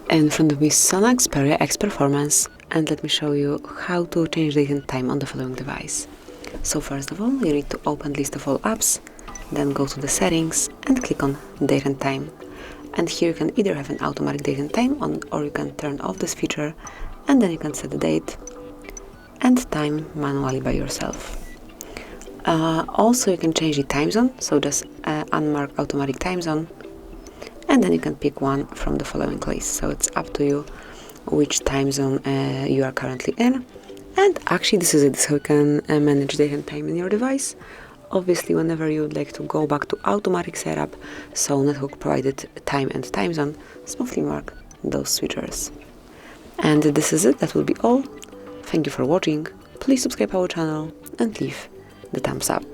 In front of me is SONY Xperia X Performance, and let me show you how to change date and time on the following device. So first of all, you need to open list of all apps, then go to the settings and click on date and time. And here you can either have an automatic date and time on, or you can turn off this feature, and then you can set the date and time manually by yourself. Also you can change the time zone, so just unmark automatic time zone, and then you can pick one from the following list. So it's up to you which time zone you are currently in. And actually this is it, so you can manage date and time in your device. Obviously, whenever you would like to go back to automatic setup, so network provided time and time zone, smoothly mark those switchers. And this is it, that will be all. Thank you for watching, please subscribe our channel and leave the thumbs up.